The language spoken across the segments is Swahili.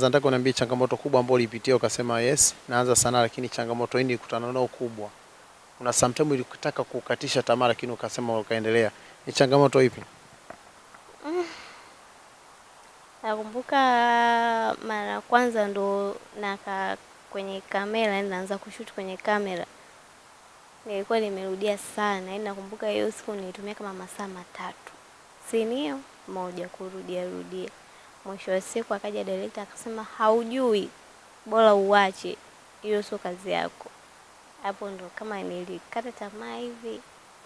Nataka uniambie changamoto kubwa ambayo ulipitia ukasema yes, naanza sanaa lakini changamoto hii nilikutana nayo kubwa. Una sometimes ulikutaka kukatisha tamaa lakini ukasema ukaendelea. Ni changamoto ipi? Nakumbuka mara kwanza ndo kwenye kamera, naanza kushoot kwenye kamera. Nilikuwa nimerudia sana. Yaani nakumbuka hiyo siku nilitumia kama masaa 3. Sinio moja kurudia. Mwisho wa siku akaja director akasema haujui, bora uache. Hiyo sio kazi yako. Hapo ndo kama nilikata tamaa hivi.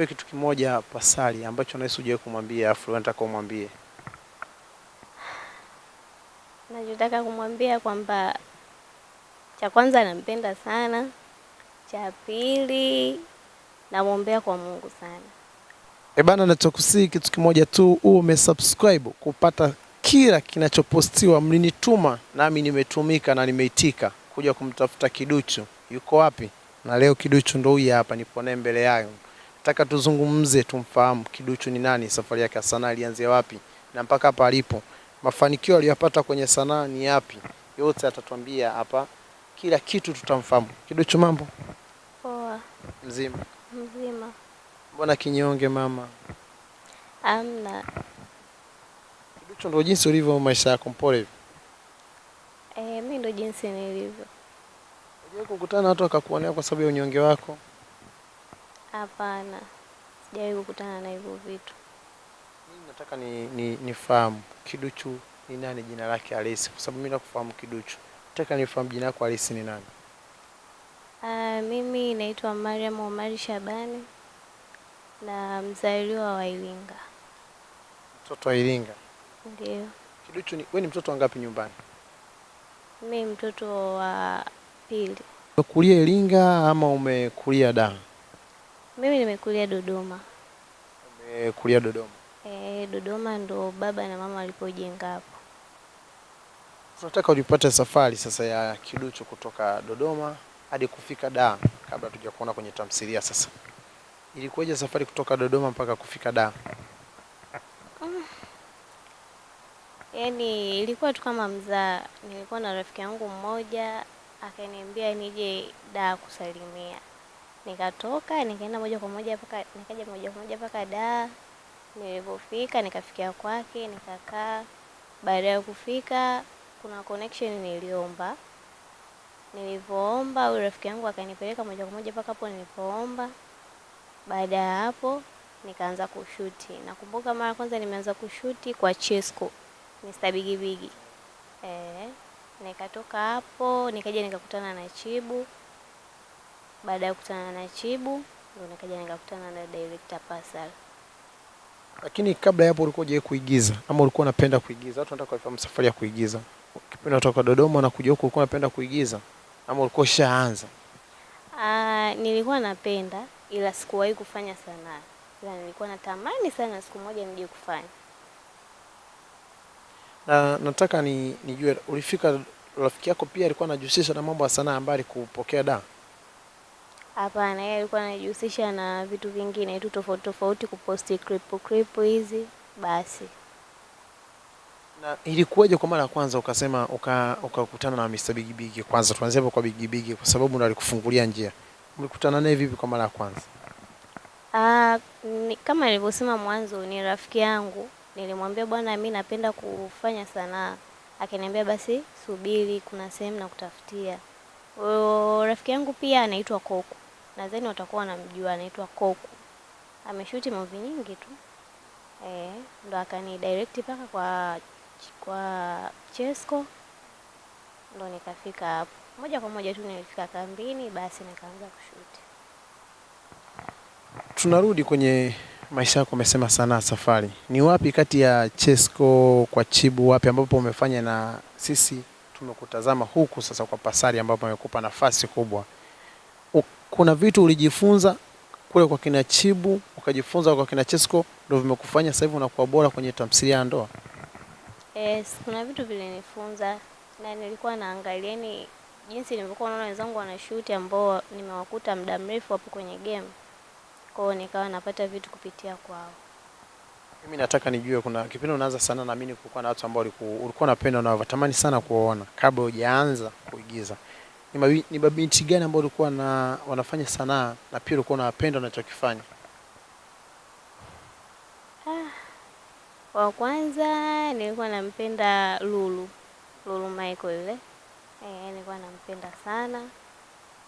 Kitu kimoja Pasali ambacho nahisi hujawahi kumwambia afu nataka umwambie. Nachotaka kumwambia kwamba cha kwanza nampenda sana. Cha pili namwombea kwa Mungu sana. Bana, nachokusii kitu kimoja tu, umesubscribe kupata kila kinachopostiwa. Mlinituma nami nimetumika na nimeitika kuja kumtafuta Kiduchu. Yuko wapi? Na leo Kiduchu ndo huyu hapa, nipo naye mbele yao. Nataka tuzungumze, tumfahamu Kiduchu ni nani, safari yake ya sanaa ilianzia wapi na mpaka hapa alipo. Mafanikio aliyopata kwenye sanaa ni yapi? Yote atatuambia hapa. Kila kitu tutamfahamu. Kiduchu, mambo? Poa. Mzima? Mzima. Mbona kinyonge mama? Amna. Kiduchu ndo jinsi ulivyo maisha yako, mpole hivi? Mimi ndo jinsi nilivyo. Unajua kukutana na watu wakakuonea kwa sababu ya unyonge wako? Hapana. Sijawahi kukutana na hivyo vitu. Mimi nataka nifahamu Kiduchu ni nani, jina lake halisi, kwa sababu mimi nakufahamu Kiduchu. Nataka nifahamu jina lako halisi ni nani? Mimi naitwa Mariam Omari Shabani na mzaliwa wa Iringa. Mtoto wa Iringa? Ndio. Kiduchu, wewe ni mtoto wangapi nyumbani? Mimi mtoto wa pili. Umekulia Iringa ama umekulia Dar? Mimi nimekulia Dodoma. Umekulia Dodoma? Dodoma ndo baba na mama walipojenga hapo. Tunataka ulipate safari sasa ya Kiduchu kutoka Dodoma hadi kufika Dar, kabla tuja kuona kwenye tamthilia sasa. Ilikuwaje safari kutoka Dodoma mpaka kufika Dar? Yaani ilikuwa tu kama mzaa. Nilikuwa na rafiki yangu mmoja akaniambia nije Dar kusalimia. Nikatoka nikaenda moja kwa moja mpaka Dar. Nilipofika nikafikia kwake, nikakaa. Baada ya kufika kuna connection niliomba. Nilipoomba huyo rafiki yangu akanipeleka moja kwa moja mpaka hapo nilipoomba. Baada ya hapo nikaanza kushuti. Nakumbuka mara kwanza nimeanza kushuti kwa Chesco, Mr. Bigibigi. Nikatoka hapo nikaja nikakutana na Chibu. Baada ya kukutana na Chibu ndio nikaja nikakutana na director Pasal. Lakini kabla ya hapo ulikuwa je kuigiza ama ulikuwa unapenda kuigiza? Watu wanataka kufahamu safari ya kuigiza. Kipindi kutoka Dodoma na kuja huko ulikuwa unapenda kuigiza ama ulikuwa ushaanza? Nilikuwa napenda ila sikuwahi kufanya sanaa. Ila nilikuwa natamani sana siku moja nije kufanya. Na nataka nijue ulifika, rafiki yako pia alikuwa anajihusisha na mambo ya sanaa ambayo alikupokea Dar? Hapana, yeye alikuwa anajihusisha na vitu vingine tu tofauti, kuposti clip hizi basi. Na ilikuwaje kwa mara ya kwanza ukasema ukakutana na Mr. Bigibigi? Kwanza tuanze hapo kwa Bigibigi kwa sababu ndo alikufungulia njia. Mlikutana naye vipi kwa mara ya kwanza? Kama nilivyosema mwanzo, ni rafiki yangu. Nilimwambia bwana mimi napenda kufanya sanaa. Akaniambia basi subiri, kuna sehemu na kutafutia. Rafiki yangu pia anaitwa Koku. Nadhani watakuwa wanamjua, anaitwa Koku. Ameshuti movie nyingi tu. Ndo akani direct paka kwa Chesco. Ndo nikafika hapo. Moja kwa moja tu nilifika kambini basi nikaanza kushuti. Tunarudi kwenye maisha yako, umesema sanaa safari. Ni wapi kati ya Chesco kwa Chibu, wapi ambapo umefanya na sisi tumekutazama huku sasa kwa Pasali ambapo amekupa nafasi kubwa? Kuna vitu ulijifunza kule kwa kina Chibu, ukajifunza kwa kina Chesco ndio vimekufanya sasa hivi unakuwa bora kwenye tamthilia ya ndoa? Kuna vitu vilinifunza na nilikuwa naangalia ni jinsi nilivyokuwa naona wenzangu wanashoot ambao nimewakuta muda mrefu hapo kwenye game. Kwa hiyo nikawa napata vitu kupitia kwao. Mimi nataka nijue, kuna kipindi unaanza sanaa, na mimi kulikuwa na watu ambao ulikuwa unapenda na unatamani sana kuwaona kabla hujaanza kuigiza. Ni mabinti gani ambao ulikuwa na wanafanya sanaa na pia ulikuwa unapenda unachokifanya? Wa kwanza nilikuwa nampenda Lulu Michael yule. Nilikuwa nampenda sana.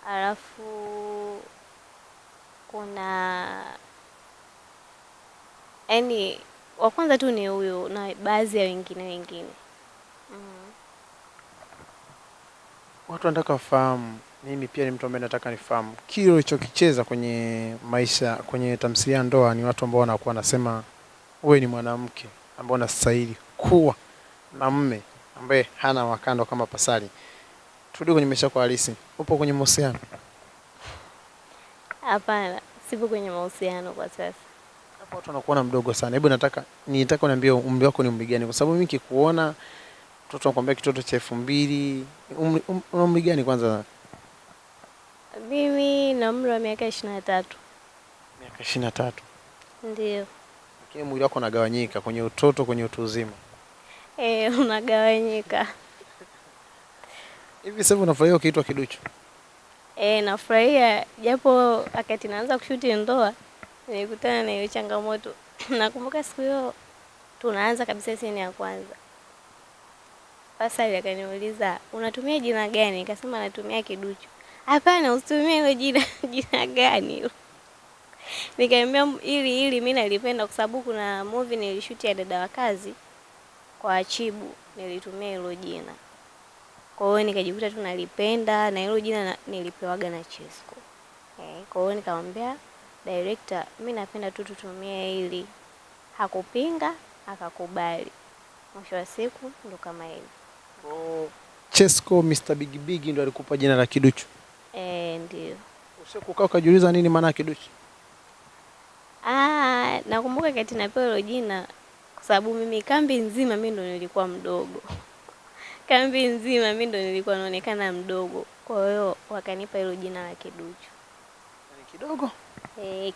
Alafu kuna wa kwanza tu ni huyo na baadhi ya wengine. Watu wanataka wafahamu, mimi pia ni mtu ambaye nataka nifahamu kile ulichokicheza kwenye maisha, kwenye tamthilia Ndoa. Ni watu ambao wanakuwa nasema wewe ni mwanamke ambaye unastahili kuwa na mume ambaye hana wakando kama Pasali. Turudi kwenye maisha kwa halisi. Upo kwenye mahusiano? Hapana, sipo kwenye mahusiano kwa sasa. Hapo watu wanakuona mdogo sana. Hebu nitaka uniambie umri wako ni umri gani, kwa sababu mimi nikikuona mtoto anakuambia kitoto cha 2000. Una umri gani kwanza? Mimi na umri wa miaka 23. Miaka 23. Ndio. Lakini mwili wako unagawanyika kwenye utoto, kwenye utu uzima. Unagawanyika. Hivi sasa unafurahia ukiitwa kiduchu? Nafurahia, japo wakati naanza kushuti Ndoa nilikutana na hiyo changamoto. Nakumbuka siku hiyo tunaanza kabisa scene ya kwanza. Pasali akaniuliza, "Unatumia jina gani?" Nikasema natumia kiduchu. "Hapana, usitumie hilo jina." "Jina gani hilo?" Nikamwambia ili mimi nalipenda kwa sababu kuna movie nilishuti ya Dada wa Kazi kwa Achibu, nilitumia hilo jina. Kwa hiyo nikajikuta tu nalipenda na hilo jina nilipewaga na Chesco. Kwa hiyo nikamwambia director, mimi napenda tu tutumie hili. Hakupinga, akakubali. Mwisho wa siku ndo kama hivi. Chesco Mr. Big ndo alikupa jina la kiduchu? Ndio. Ushakukaa ukajiuliza nini maana ya kiduchu? Nakumbuka wakati napewa hilo jina kwa sababu mimi kambi nzima mimi ndo nilikuwa mdogo. Kambi nzima mimi ndo nilikuwa naonekana mdogo. Kwa hiyo wakanipa hilo jina la kiduchu. Ni kidogo?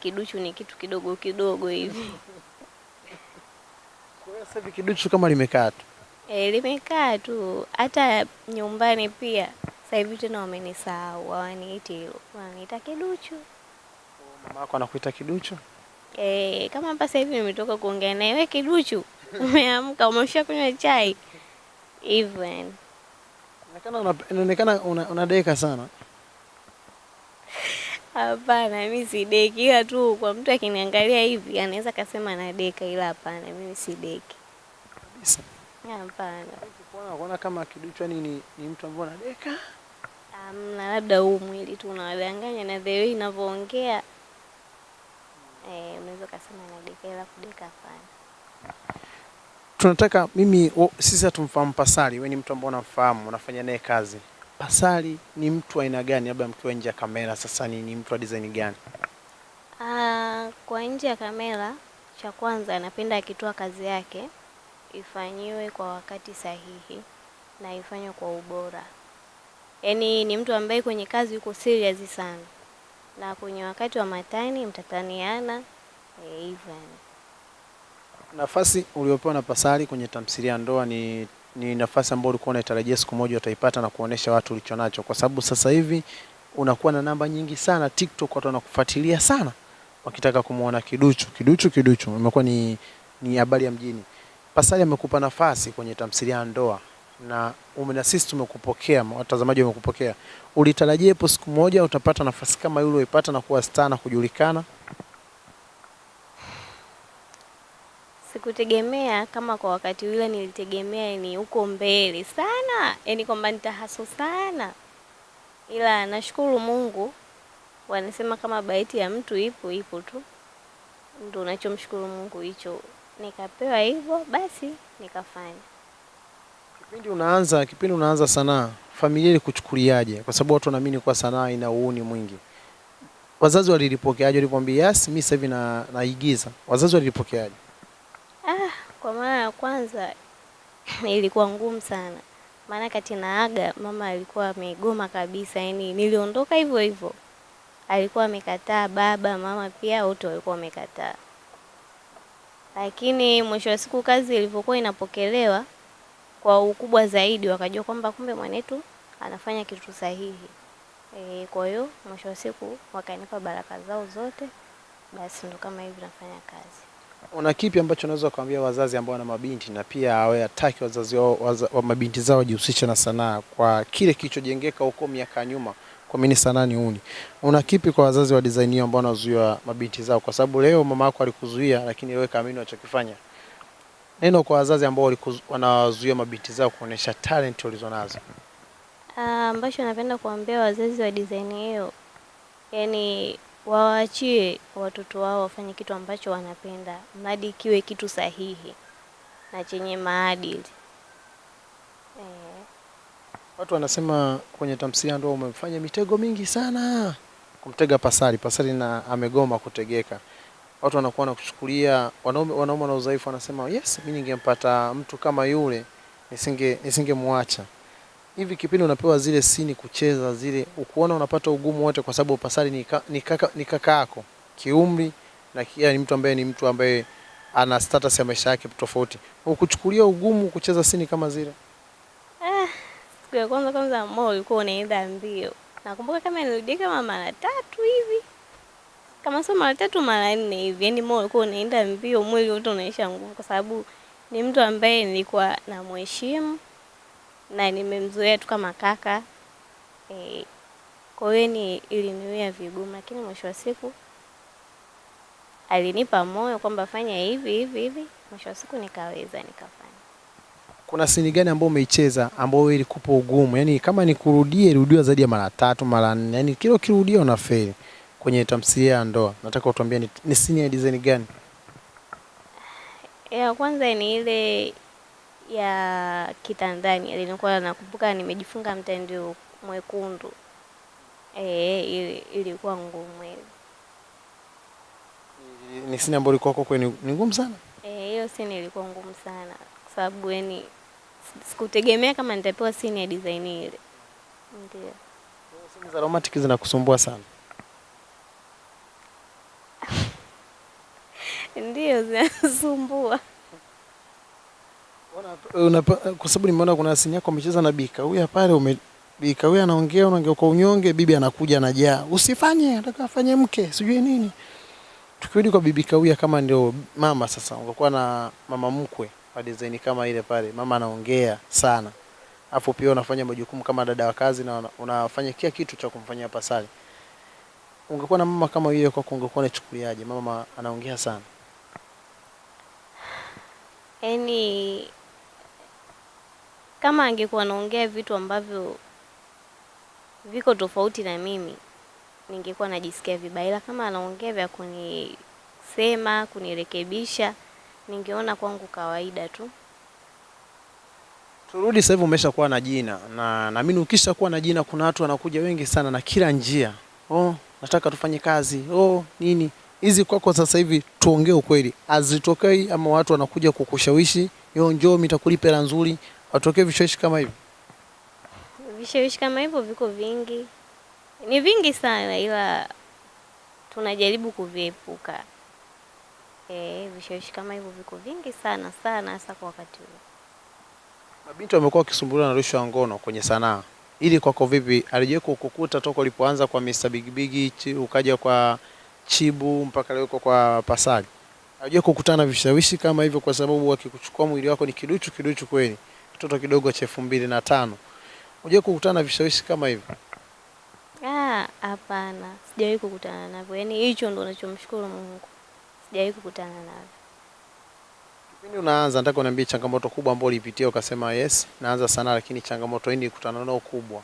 Kiduchu ni kitu kidogo kidogo hivi. Kwa hiyo sasa kiduchu kama limekaa tu? Limekaa tu. Hata nyumbani pia sasa hivi tena wamenisahau, hawaniiti hilo. Wananiita kiduchu. Mama yako anakuita kiduchu? Kama hapa sasa hivi nimetoka kuongea naye, "Wewe kiduchu, umeamka, umeshakunywa chai?" Hivyo yani. Inaonekana unadeka sana. Hapana, mimi sideki, ila tu kwa mtu akiniangalia hivi anaweza kasema nadeka, ila hapana, mimi sideki. Kabisa. Hapana. Unaona kama kiduchu yani ni mtu ambaye anadeka? Na labda huu mwili tu unawadanganya na the way ninavyoongea. Unaweza kusema nadeka, ila kudeka hapana. Tunataka sisi hatumfahamu Pasali, wewe ni mtu ambaye unamfahamu, unafanya naye kazi. Pasali ni mtu aina gani, labda mkiwa nje ya kamera sasa ni mtu wa design gani? Kwa nje ya kamera, cha kwanza anapenda akitoa kazi yake ifanyiwe kwa wakati sahihi na ifanywe kwa ubora. Yaani ni mtu ambaye kwenye kazi yuko serious sana. Na kwenye wakati wa matani mtataniana hivyo. Nafasi uliopewa na Pasali kwenye tamthilia Ndoa ni nafasi ambayo ulikuwa unatarajia siku moja utaipata na kuonesha watu ulichonacho, kwa sababu sasa hivi unakuwa na namba nyingi sana TikTok, watu wanakufuatilia sana wakitaka kumuona kiduchu. Imekuwa ni habari ya mjini. Pasali amekupa nafasi kwenye tamthilia Ndoa na na sisi tumekupokea, watazamaji wamekupokea. Ulitarajia hapo siku moja utapata nafasi kama yule uipata na kuwa star na kujulikana? Sikutegemea kama kwa wakati ule, nilitegemea ni huko mbele sana, yani kwamba nitahaso sana. Ila nashukuru Mungu, wanasema kama bahati ya mtu ipo tu. Ndio unachomshukuru Mungu hicho. Nikapewa hivyo basi nikafanya. Kipindi unaanza sanaa, familia ilikuchukuliaje? Kwa sababu watu wanaamini kwa sanaa ina uuni mwingi. Wazazi walilipokeaje ulipoambia yes mimi sasa hivi naigiza? Wazazi walilipokeaje? Kwa mara ya kwanza ilikuwa ngumu sana. Maana kati naaga mama alikuwa amegoma kabisa, yani niliondoka hivyo hivyo. Alikuwa amekataa, baba, mama pia wote walikuwa wamekataa. lakini mwisho wa siku kazi ilivyokuwa inapokelewa kwa ukubwa zaidi, wakajua kwamba kumbe mwanetu anafanya kitu sahihi. Kwa hiyo mwisho wa siku wakanipa baraka zao zote, basi ndo kama hivi nafanya kazi. Una kipi ambacho unaweza kuambia wazazi ambao wana mabinti na pia hawataki wazazi wao wa mabinti zao wajihusishe na sanaa kwa kile kilichojengeka huko miaka nyuma, kwa mimi sanaa ni uni? Una kipi kwa wazazi wa design hiyo ambao wanazuia mabinti zao? Kwa sababu leo mama yako alikuzuia, lakini wewe kaamini unachokifanya. Neno kwa wazazi ambao wanazuia mabinti zao kuonesha talent walizonazo. Ambacho napenda kuambia wazazi wa design hiyo, yani waachie watoto wao wafanye kitu ambacho wanapenda, mradi kiwe kitu sahihi na chenye maadili. Watu wanasema kwenye tamthilia ndio umefanya mitego mingi sana. Kumtega Pasali, Pasali na amegoma kutegeka. Watu wanakuwa wanakuchukulia wanaume na udhaifu, wanasema yes, mimi ningempata mtu kama yule nisingemwacha. Hivi kipindi unapewa zile sini kucheza zile, ukuona unapata ugumu wote kwa sababu Pasali ni kaka yako kiumri na kia ni mtu ambaye ana status ya maisha yake tofauti. Ukuchukulia ugumu kucheza sini kama zile? Siku ya kwanza moyo ulikuwa unaenda mbio. Nakumbuka kama nilirudia kama mara 3 hivi. Kama sio mara 3 mara 4 hivi. Yaani moyo ulikuwa unaenda mbio, mwili wote unaisha nguvu kwa sababu ni mtu ambaye nilikuwa namheshimu na nimemzoea tu kama kaka. Kwa hiyo iliniwia vigumu, lakini mwisho wa siku alinipa moyo kwamba fanya hivi. Mwisho wa siku nikaweza nikafanya. Kuna sini gani ambayo umeicheza ambayo ilikupa ugumu? Yaani kama rudiwa zaidi ya mara 3 mara 4, yaani kila ukirudia unafeli kwenye tamthilia ya ndoa. Nataka utuambie ni sini ya design gani? Ya kwanza ni ile ya kitandani. Nilikuwa nakumbuka nimejifunga mtandio mwekundu. Ilikuwa ngumu ile. Ni sini ambayo ilikuwa kwako ni ngumu sana? Hiyo sini ilikuwa ngumu sana kwa sababu yani sikutegemea kama nitapewa sini ya design ile. Ndio. Sini za romantic zinakusumbua sana? Ndio, zinasumbua. Kwa sababu nimeona kuna sini yako umecheza na Bika. Huyu pale Bika huyu anaongea kwa unyonge, bibi anakuja anajaa. Usifanye, nataka afanye mke, sijui nini. Tukirudi kwa bibi Kawia, kama ndio mama sasa, ungekuwa na mama mkwe wa design kama ile pale, mama anaongea sana. Alafu pia unafanya majukumu kama dada wa kazi na unafanya kila kitu cha kumfanyia Pasali. Ungekuwa na mama kama yeye kwako, ungekuwa unachukuliaje? Mama anaongea sana. Yaani kama angekuwa anaongea vitu ambavyo viko tofauti na mimi, ningekuwa najisikia vibaya, ila kama anaongea vya kunisema, kunirekebisha, ningeona kwangu kawaida tu. Turudi sasa hivi umeshakuwa na jina na naamini ukishakuwa na jina kuna watu wanakuja wengi sana na kila njia. Nataka tufanye kazi. Nini? Hizi kwako sasa hivi tuongee ukweli, azitokei ama watu wanakuja kukushawishi, njoo mimi nitakulipa hela nzuri, watokee vishawishi kama hivi? Vishawishi kama hivyo viko vingi. Ni vingi sana, ila tunajaribu kuviepuka. Vishawishi kama hivyo viko vingi sana hasa kwa wakati huu. Mabinti wamekuwa wakisumbuliwa na rushwa ya ngono kwenye sanaa. Ili kwako vipi? Alijawahi kukukuta toka ulipoanza kwa Mr. Big Big, ukaja kwa Chibu mpaka leo kwa Pasali? Alijawahi kukutana na vishawishi kama hivyo, kwa sababu wakikuchukua mwili wako ni kiduchu kweli, mtoto kidogo cha 2005. Unajua kukutana na vishawishi kama hivyo? Hapana, sijawahi kukutana navyo. Yaani hicho ndo ninachomshukuru Mungu. Sijawahi kukutana navyo. Kipindi unaanza, nataka uniambie changamoto kubwa ambayo ulipitia ukasema yes, naanza sana, lakini changamoto hii nilikutana nayo kubwa.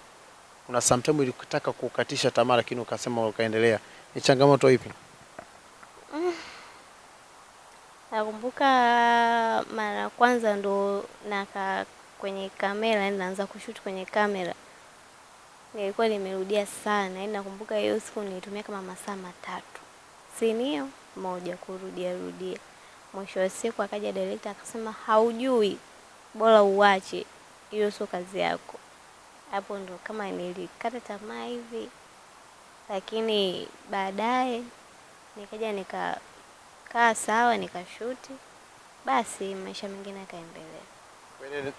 Kuna sometimes ulikutaka kukatisha tamaa lakini ukasema ukaendelea. Ni changamoto ipi? Nakumbuka mara kwanza ndo kwenye kamera, naanza kushoot kwenye kamera. Nilikuwa nimerudia sana. Yaani nakumbuka hiyo siku nilitumia kama masaa 3. Sinio moja kurudia. Mwisho wa siku akaja director akasema haujui, bora uache, hiyo sio kazi yako. Hapo ndo kama nilikata tamaa hivi, lakini baadaye nikaja nikakaa sawa, nikashuti basi maisha mengine yakaendelea.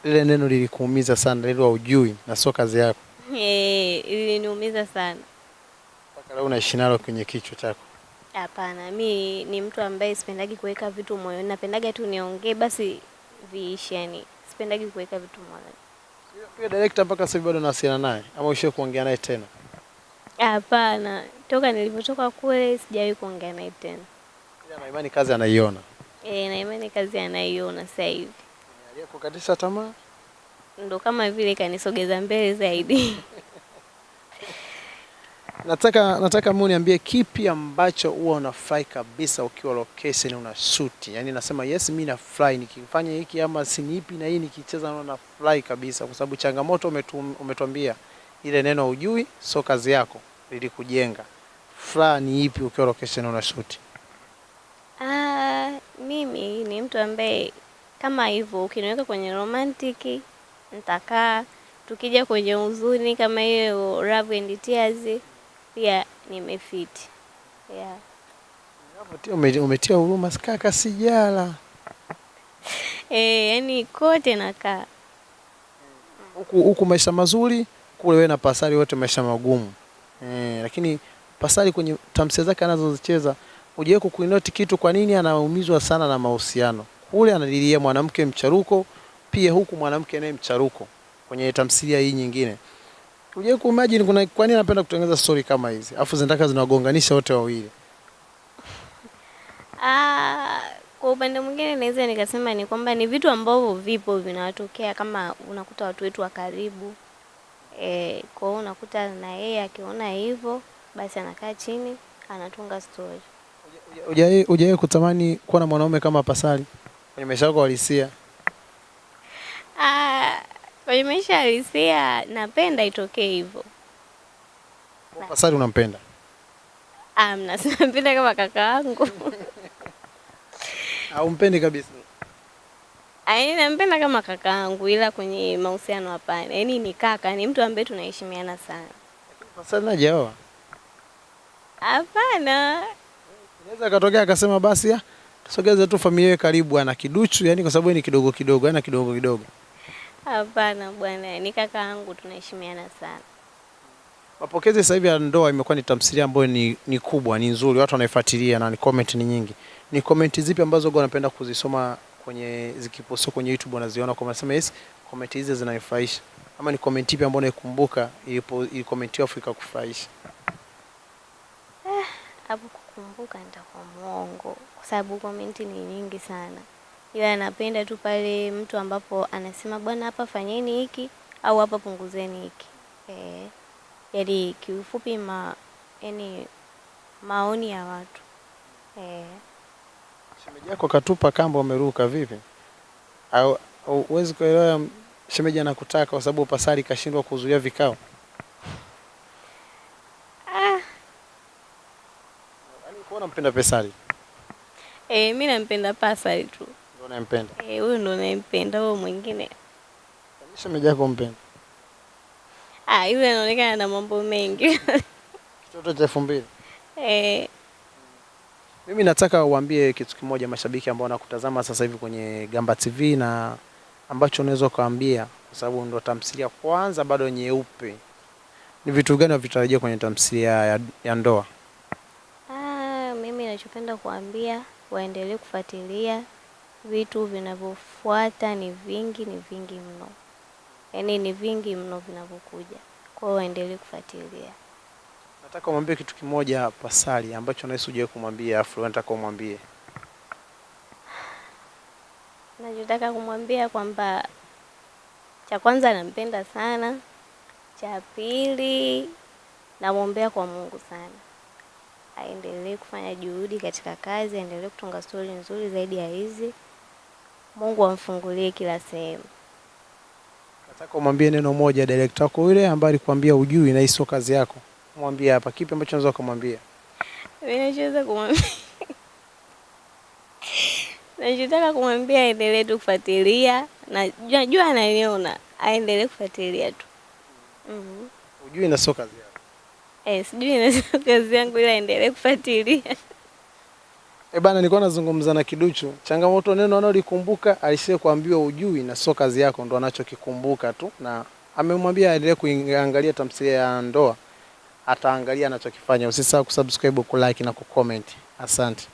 Ile neno lilikuumiza sana, lile hujui na sio kazi yako. Iliniumiza sana. Mpaka leo unaishi nalo kwenye kichwa chako. Hapana, mi ni mtu ambaye sipendagi kuweka vitu moyoni. Napendaga tu niongee basi viishi, yani sipendagi kuweka vitu moyoni. Pia director mpaka sasa bado unawasiliana naye ama ushawahi kuongea naye tena? Hapana, toka nilipotoka kule sijawahi kuongea naye tena. Ila na imani kazi anaiona. Na imani kazi anaiona sasa hivi. Aliyekukatisha tamaa? Ndo kama vile kanisogeza mbele zaidi. Nataka niambie kipi ambacho huwa unafurahi kabisa ukiwa location una shoot. Yaani nasema yes, mimi nafurahi nikifanya hiki ama scene ipi na hii nikicheza na nafurahi kabisa kwa sababu changamoto umetuambia ile neno hujui sio kazi yako lilikujenga. Furaha ni ipi ukiwa location una shoot? Mimi ni mtu ambaye kama hivyo ukiniweka kwenye romantic nitakaa, tukija kwenye huzuni kama hiyo Love and Tears pia nimefiti. Yeah. Umetia huruma kaka sijala. Yani kote nakaa. Huku maisha mazuri, kule wewe na Pasali wote maisha magumu. Lakini Pasali kwenye tamthilia zake anazozicheza, hujawahi kukuinoti kitu kwa nini anaumizwa sana na mahusiano? Kule analilia mwanamke mcharuko, pia huku mwanamke naye mcharuko kwenye tamthilia hii nyingine. Hujawahi kuimagine kuna kwa nini anapenda kutengeneza story kama hizi? Alafu zinataka zinawagonganisha wote wawili. Kwa upande mwingine naweza nikasema ni kwamba ni vitu ambavyo vipo vinatokea, kama unakuta watu wetu wa karibu. Kwa hiyo unakuta na yeye akiona hivyo basi anakaa chini anatunga story. Hujawahi kutamani kuwa na mwanaume kama Pasali kwenye maisha yako halisia? Kwenye maisha halisia napenda itokee hivyo. Pasali unampenda? Napenda kama kaka yangu. Au mpendi kabisa? Nampenda kama kaka yangu ila kwenye mahusiano hapana. Yaani ni kaka, ni mtu ambaye tunaheshimiana sana. Pasali hajaoa? Hapana. Inaweza katokea akasema basi tusogeze tu familia karibu, ana kiduchu, yani kwa sababu ni kidogo kidogo, ana kidogo kidogo. Hapana bwana, ni kaka yangu tunaheshimiana sana. Mapokezi sasa hivi ya ndoa imekuwa ni tamthilia ambayo ni kubwa, ni nzuri, watu wanaifuatilia na ni comment ni nyingi. Ni comment zipi ambazo wewe unapenda kuzisoma kwenye zikipostiwa kwenye YouTube unaziona kwa unasema yes, comment hizi zinanifurahisha? Ama ni comment ipi ambayo unaikumbuka ilikomentiwa Afrika kufurahisha? Hapo kukumbuka nitakuwa muongo kwa sababu comment ni nyingi sana. Ila napenda tu pale mtu ambapo anasema bwana hapa fanyeni hiki au hapa punguzeni hiki. Yaani kiufupi yani maoni ya watu. Shemeji yako katupa kamba umeruka vipi? Au uwezi kuelewa shemeji anakutaka kwa sababu Pasali kashindwa kuzuia vikao? Yaani kuona mpenda Pasali? Mimi nampenda Pasali tu. Ndio unampenda? Huyo ndo nampenda, huyo mwingine. Shemeji yako mpenda? Yule anaonekana na mambo mengi. Kitoto cha 2000. Mimi nataka uambie kitu kimoja mashabiki ambao wanakutazama sasa hivi kwenye Gamba TV na ambacho unaweza kuambia kwa sababu ndo tamthilia kwanza bado nyeupe. Ni vitu gani wavitarajia kwenye tamthilia ya ndoa? Mimi ninachopenda kuambia waendelee kufuatilia, vitu vinavyofuata ni vingi mno. Yaani ni vingi mno vinavyokuja. Kwa hiyo waendelee kufuatilia. Nataka umwambie kitu kimoja Pasali ambacho unahisi hujawahi kumwambia afu nataka umwambie. Nachotaka kumwambia kwamba cha kwanza nampenda sana. Cha pili namwombea kwa Mungu sana. Aendelee kufanya juhudi katika kazi, aendelee kutunga story nzuri zaidi ya hizi. Mungu amfungulie kila sehemu. Nataka umwambie neno moja director wako yule ambaye alikwambia hujui na hii sio kazi yako. Mwambie hapa kipi ambacho unaweza kumwambia? Mimi nachoweza kumwambia. Nachotaka kumwambia aendelee tu kufuatilia na najua ananiona, aendelee kufuatilia tu. Hujui na sio kazi yako. Sijui na sio kazi yangu ila aendelee kufuatilia. Bana, nilikuwa nazungumza na Kiduchu. Changamoto neno analolikumbuka alishe kuambiwa ujui na sio kazi yako, ndo anachokikumbuka tu, na amemwambia aendelee kuangalia tamthilia ya ndoa, ataangalia anachokifanya. Usisahau kusubscribe, kulike na kucomment. Asante.